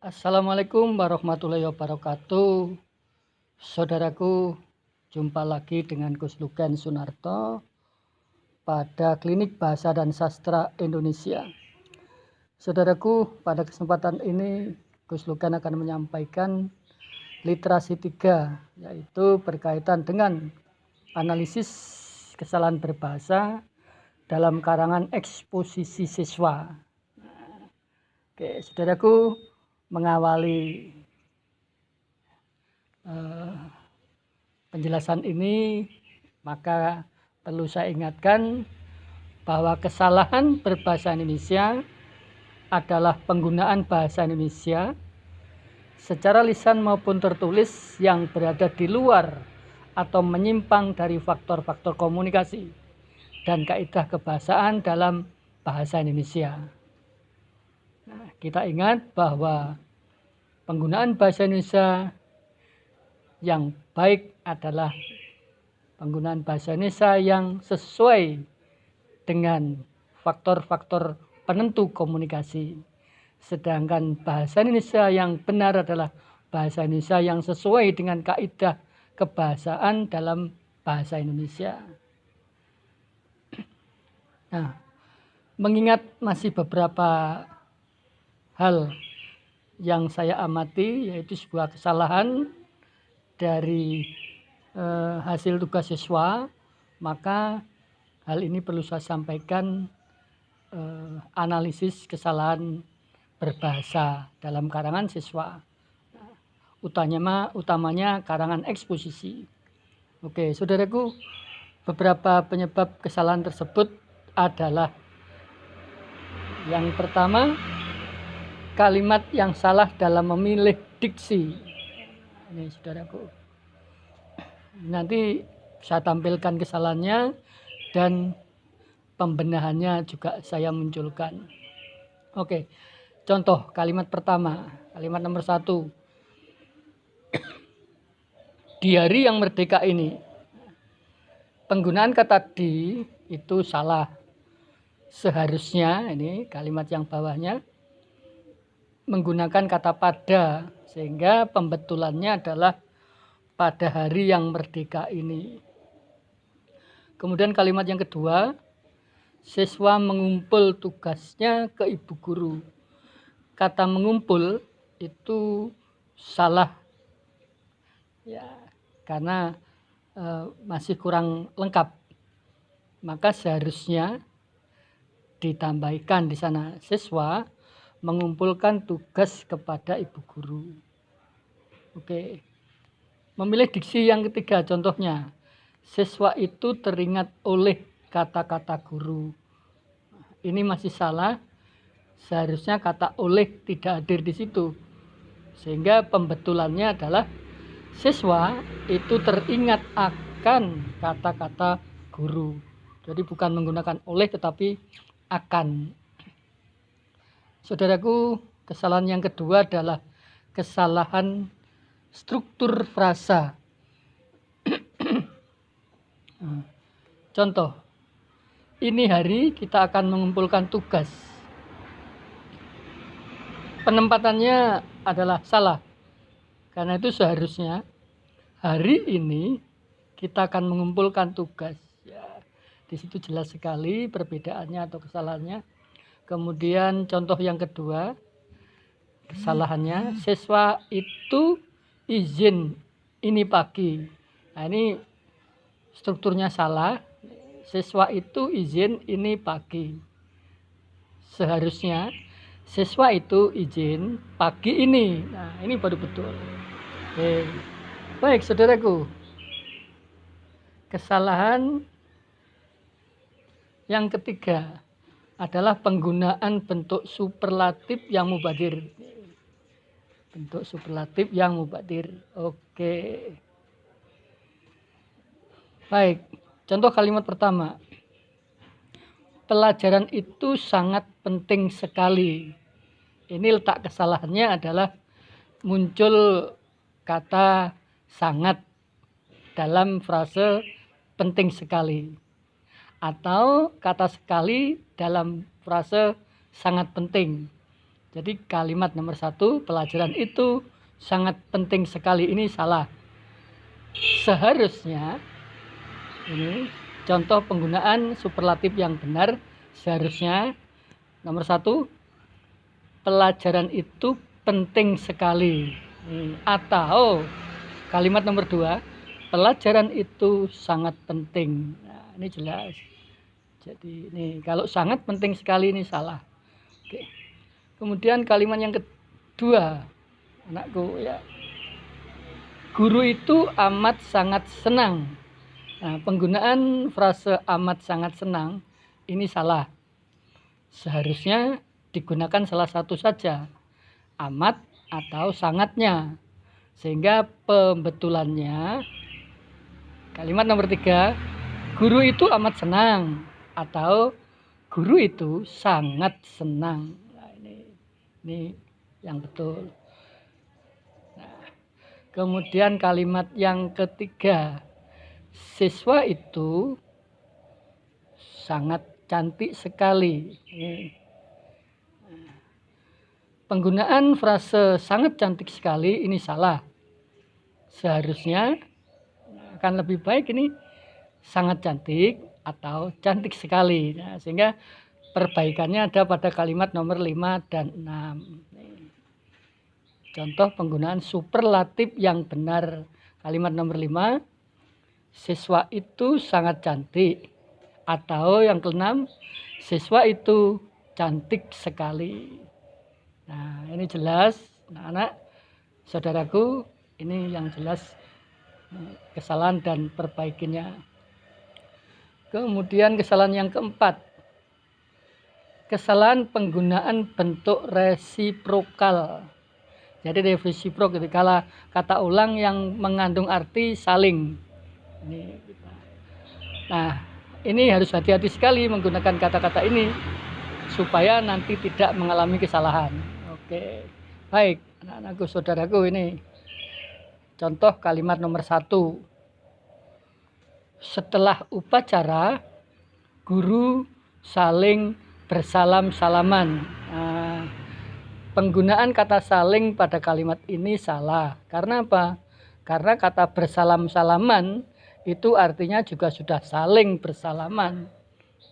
Assalamualaikum warahmatullahi wabarakatuh. Saudaraku, jumpa lagi dengan Gus Lugen Sunarto pada Klinik Bahasa dan Sastra Indonesia. Saudaraku, pada kesempatan ini Gus Lugen akan menyampaikan literasi 3, yaitu berkaitan dengan analisis kesalahan berbahasa dalam karangan eksposisi siswa. Oke, saudaraku, mengawali penjelasan ini, maka perlu saya ingatkan bahwa kesalahan berbahasa Indonesia adalah penggunaan bahasa Indonesia secara lisan maupun tertulis yang berada di luar atau menyimpang dari faktor-faktor komunikasi dan kaidah kebahasaan dalam bahasa Indonesia. Nah, kita ingat bahwa penggunaan bahasa Indonesia yang baik adalah penggunaan bahasa Indonesia yang sesuai dengan faktor-faktor penentu komunikasi. Sedangkan bahasa Indonesia yang benar adalah bahasa Indonesia yang sesuai dengan kaidah kebahasaan dalam bahasa Indonesia. Nah, mengingat masih beberapa hal yang saya amati, yaitu sebuah kesalahan dari hasil tugas siswa, maka hal ini perlu saya sampaikan, analisis kesalahan berbahasa dalam karangan siswa, utamanya karangan eksposisi. Oke, saudaraku, beberapa penyebab kesalahan tersebut adalah: yang pertama, kalimat yang salah dalam memilih diksi. Ini saudaraku, nanti saya tampilkan kesalahannya dan pembenahannya juga saya munculkan. Oke, contoh kalimat pertama, kalimat nomor 1. Di hari yang merdeka ini, penggunaan kata di itu salah. Seharusnya, ini kalimat yang bawahnya, menggunakan kata pada, sehingga pembetulannya adalah pada hari yang merdeka ini. Kemudian kalimat yang kedua, siswa mengumpul tugasnya ke ibu guru. Kata mengumpul itu salah, ya, karena masih kurang lengkap. Maka seharusnya ditambahkan di sana, siswa mengumpulkan tugas kepada ibu guru. Oke. Memilih diksi yang ketiga, contohnya, siswa itu teringat oleh kata-kata guru. Ini masih salah, seharusnya kata oleh tidak hadir di situ, sehingga pembetulannya adalah siswa itu teringat akan kata-kata guru. Jadi bukan menggunakan oleh tetapi akan. Saudaraku, kesalahan yang kedua adalah kesalahan struktur frasa. Contoh, ini hari kita akan mengumpulkan tugas. Penempatannya adalah salah. Karena itu seharusnya hari ini kita akan mengumpulkan tugas. Ya, di situ jelas sekali perbedaannya atau kesalahannya. Kemudian contoh yang kedua, kesalahannya, siswa itu izin ini pagi. Nah, ini strukturnya salah. Siswa itu izin ini pagi. Seharusnya siswa itu izin pagi ini. Nah, ini baru betul. Oke. Baik, saudaraku. Kesalahan yang ketiga adalah penggunaan bentuk superlatif yang mubadir. Bentuk superlatif yang mubadir. Oke. Baik, contoh kalimat pertama. Pelajaran itu sangat penting sekali. Ini letak kesalahannya adalah muncul kata sangat dalam frase penting sekali, atau kata sekali dalam frase sangat penting. Jadi kalimat nomor 1, pelajaran itu sangat penting sekali, ini salah. Seharusnya, ini contoh penggunaan superlatif yang benar, seharusnya nomor 1, pelajaran itu penting sekali. Atau kalimat nomor 2, pelajaran itu sangat penting. Nah, ini jelas. Jadi ini kalau sangat penting sekali ini salah. Oke. Kemudian kalimat yang kedua, anakku ya. Guru itu amat sangat senang. Nah, penggunaan frase amat sangat senang ini salah. Seharusnya digunakan salah satu saja, amat atau sangatnya. Sehingga pembetulannya kalimat nomor 3, guru itu amat senang atau guru itu sangat senang. Nah, ini yang betul. Nah, kemudian kalimat yang ketiga, siswa itu sangat cantik sekali. Penggunaan frase sangat cantik sekali ini salah. Seharusnya akan lebih baik ini sangat cantik atau cantik sekali. Nah, sehingga perbaikannya ada pada kalimat nomor 5 dan 6. Contoh penggunaan superlatif yang benar. Kalimat nomor 5, siswa itu sangat cantik. Atau yang ke-6, siswa itu cantik sekali. Nah, ini jelas, anak-anak, saudaraku, ini yang jelas kesalahan dan perbaikinya. Kemudian kesalahan yang keempat, kesalahan penggunaan bentuk resiprokal. Jadi resiprok itu kala kata ulang yang mengandung arti saling. Nah, ini harus hati-hati sekali menggunakan kata-kata ini supaya nanti tidak mengalami kesalahan. Oke, baik anak-anakku, saudaraku, ini contoh kalimat nomor 1. Setelah upacara, guru saling bersalam-salaman. Nah, penggunaan kata saling pada kalimat ini salah. Karena apa? Karena kata bersalam-salaman itu artinya juga sudah saling bersalaman.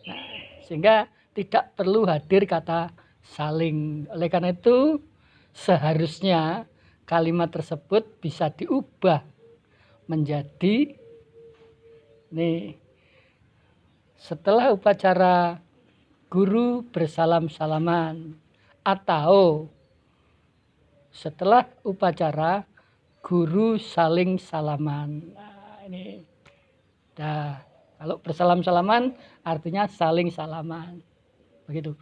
Nah, sehingga tidak perlu hadir kata saling. Oleh karena itu, seharusnya kalimat tersebut bisa diubah menjadi nih, setelah upacara guru bersalam-salaman, atau setelah upacara guru saling salaman. Nah, ini dah, kalau bersalam-salaman artinya saling salaman. Begitu.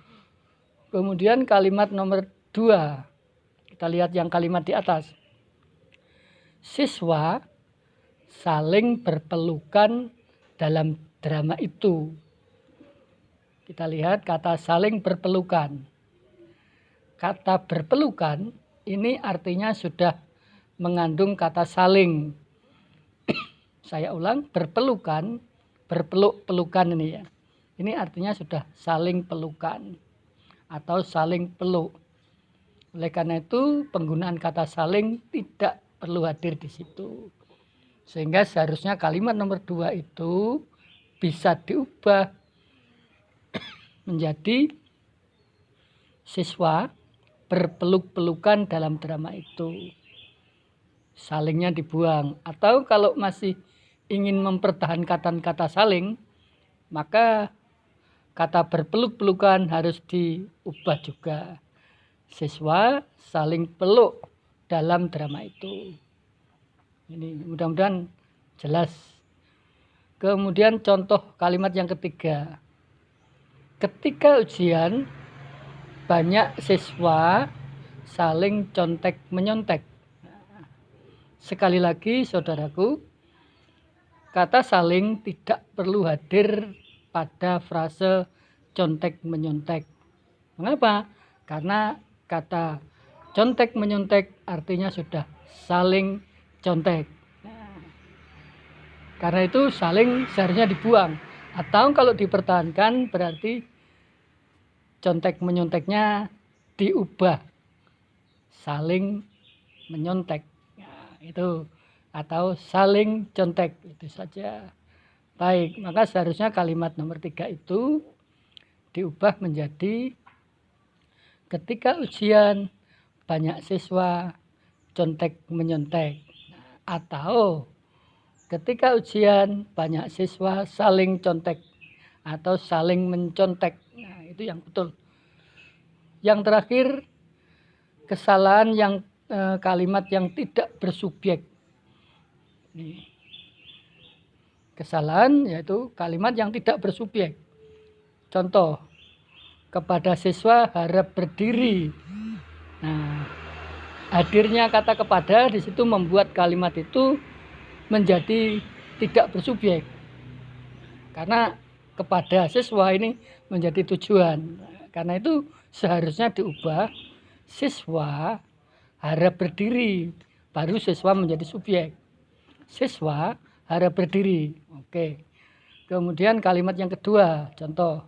Kemudian kalimat nomor 2. Kita lihat yang kalimat di atas. Siswa saling berpelukan dalam drama itu. Kita lihat kata saling berpelukan. Kata berpelukan ini artinya sudah mengandung kata saling. Saya ulang, berpelukan, berpeluk-pelukan ini ya. Ini artinya sudah saling pelukan atau saling peluk. Oleh karena itu penggunaan kata saling tidak perlu hadir di situ. Sehingga seharusnya kalimat nomor 2 itu bisa diubah menjadi siswa berpeluk-pelukan dalam drama itu. Salingnya dibuang. Atau kalau masih ingin mempertahankan kata saling, maka kata berpeluk-pelukan harus diubah juga. Siswa saling peluk dalam drama itu. Ini mudah-mudahan jelas. Kemudian contoh kalimat yang ketiga. Ketika ujian, banyak siswa saling contek-menyontek. Sekali lagi saudaraku, kata saling tidak perlu hadir pada frase contek-menyontek. Mengapa? Karena kata contek-menyontek artinya sudah saling contek. Karena itu saling seharusnya dibuang. Atau kalau dipertahankan berarti contek-menyonteknya diubah saling menyontek. Nah, itu atau saling contek, itu saja. Baik, maka seharusnya kalimat nomor 3 itu diubah menjadi ketika ujian banyak siswa contek menyontek, atau ketika ujian banyak siswa saling contek atau saling mencontek. Nah, itu yang betul. Yang terakhir, kesalahan yang kalimat yang tidak bersubjek. Nih. Kesalahan yaitu kalimat yang tidak bersubjek. Contoh, kepada siswa harap berdiri. Nah, hadirnya kata kepada di situ membuat kalimat itu menjadi tidak bersubjek. Karena kepada siswa ini menjadi tujuan. Karena itu seharusnya diubah siswa harap berdiri, baru siswa menjadi subjek. Siswa harap berdiri. Oke. Kemudian kalimat yang kedua, contoh,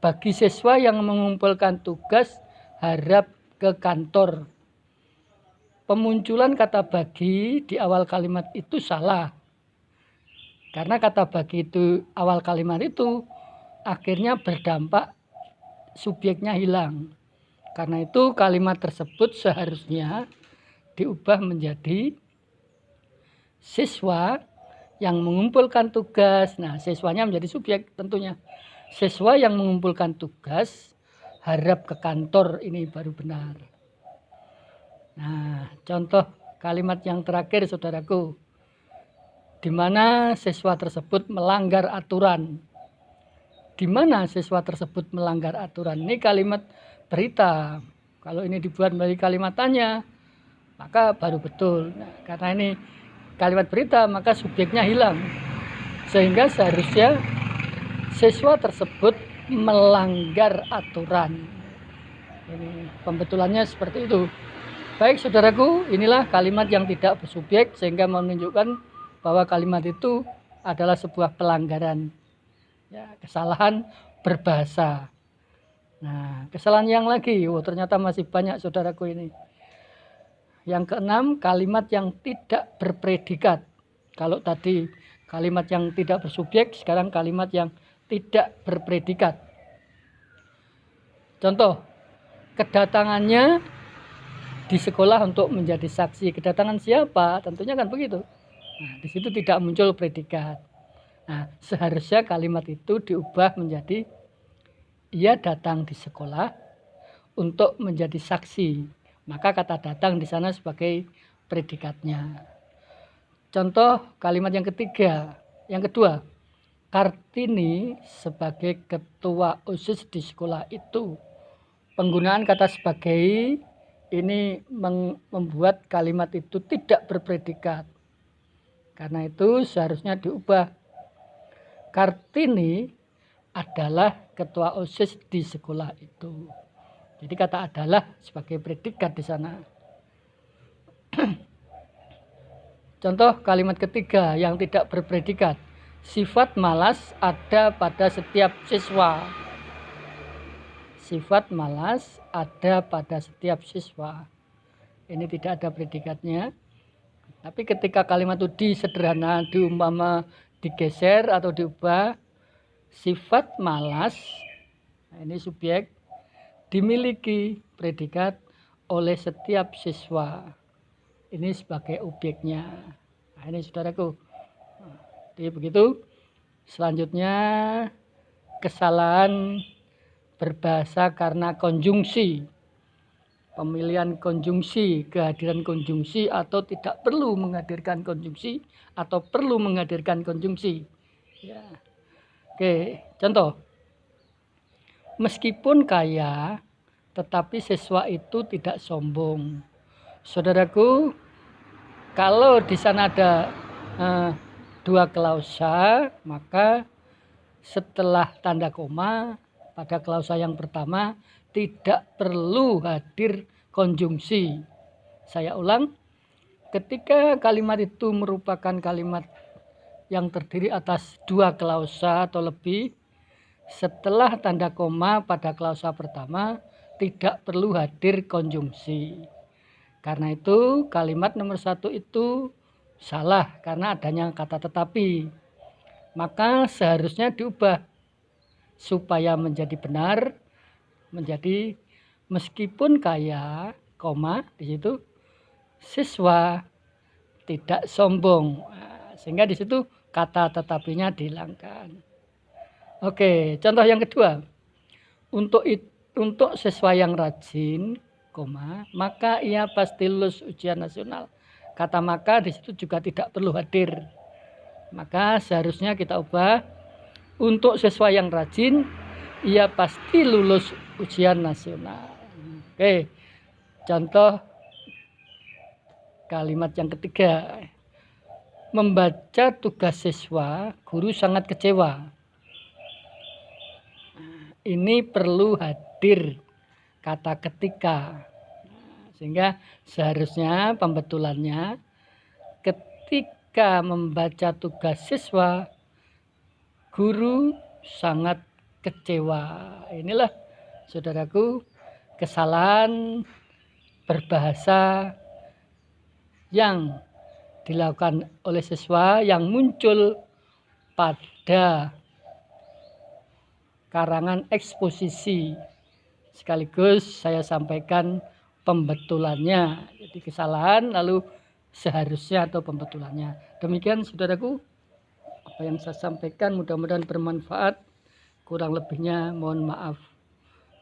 bagi siswa yang mengumpulkan tugas harap ke kantor. Pemunculan kata bagi di awal kalimat itu salah. Karena kata bagi itu awal kalimat itu akhirnya berdampak subjeknya hilang. Karena itu kalimat tersebut seharusnya diubah menjadi siswa yang mengumpulkan tugas. Nah, siswanya menjadi subjek tentunya. Siswa yang mengumpulkan tugas harap ke kantor, ini baru benar. Nah, contoh kalimat yang terakhir saudaraku, di mana siswa tersebut melanggar aturan. Di mana siswa tersebut melanggar aturan, ini kalimat berita. Kalau ini dibuat menjadi kalimat tanya, maka baru betul. Nah, karena ini kalimat berita, maka subjeknya hilang. Sehingga seharusnya siswa tersebut melanggar aturan. Ini pembetulannya seperti itu. Baik saudaraku, inilah kalimat yang tidak bersubjek, sehingga menunjukkan bahwa kalimat itu adalah sebuah pelanggaran, ya, kesalahan berbahasa. Nah, kesalahan yang lagi, ternyata masih banyak saudaraku ini. Yang keenam, kalimat yang tidak berpredikat. Kalau tadi kalimat yang tidak bersubjek, sekarang kalimat yang tidak berpredikat. Contoh, kedatangannya di sekolah untuk menjadi saksi. Kedatangan siapa? Tentunya kan begitu. Nah, di situ tidak muncul predikat. Nah, seharusnya kalimat itu diubah menjadi ia datang di sekolah untuk menjadi saksi. Maka kata datang di sana sebagai predikatnya. Contoh kalimat yang ketiga, yang kedua, Kartini sebagai ketua OSIS di sekolah itu. Penggunaan kata sebagai ini membuat kalimat itu tidak berpredikat. Karena itu seharusnya diubah. Kartini adalah ketua OSIS di sekolah itu. Jadi kata adalah sebagai predikat di sana. Contoh kalimat ketiga yang tidak berpredikat. Sifat malas ada pada setiap siswa. Sifat malas ada pada setiap siswa. Ini tidak ada predikatnya. Tapi ketika kalimat itu disederhana, diumpama, digeser atau diubah, sifat malas, nah ini subjek, dimiliki predikat oleh setiap siswa. Ini sebagai objeknya. Nah, ini saudaraku. Jadi begitu. Selanjutnya, kesalahan berbahasa karena konjungsi. Pemilihan konjungsi, kehadiran konjungsi atau tidak perlu menghadirkan konjungsi atau perlu menghadirkan konjungsi. Ya. Oke, contoh. Meskipun kaya, tetapi siswa itu tidak sombong. Saudaraku, kalau di sana ada dua klausa, maka setelah tanda koma pada klausa yang pertama tidak perlu hadir konjungsi. Saya ulang, ketika kalimat itu merupakan kalimat yang terdiri atas dua klausa atau lebih, setelah tanda koma pada klausa pertama tidak perlu hadir konjungsi. Karena itu kalimat nomor 1 itu salah karena adanya kata tetapi. Maka seharusnya diubah supaya menjadi benar, menjadi meskipun kaya, koma di situ siswa tidak sombong. Nah, sehingga di situ kata tetapinya dihilangkan. Oke, contoh yang kedua. Untuk siswa yang rajin, koma, maka ia pasti lulus ujian nasional. Kata maka di situ juga tidak perlu hadir. Maka seharusnya kita ubah untuk siswa yang rajin, ia pasti lulus ujian nasional. Oke, contoh kalimat yang ketiga. Membaca tugas siswa, guru sangat kecewa. Ini perlu hadir kata ketika. Sehingga seharusnya pembetulannya ketika membaca tugas siswa, guru sangat kecewa. Inilah saudaraku kesalahan berbahasa yang dilakukan oleh siswa yang muncul pada karangan eksposisi. Sekaligus saya sampaikan pembetulannya. Jadi kesalahan lalu seharusnya atau pembetulannya. Demikian saudaraku apa yang saya sampaikan, mudah-mudahan bermanfaat. Kurang lebihnya mohon maaf.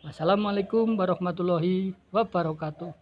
Wassalamualaikum warahmatullahi wabarakatuh.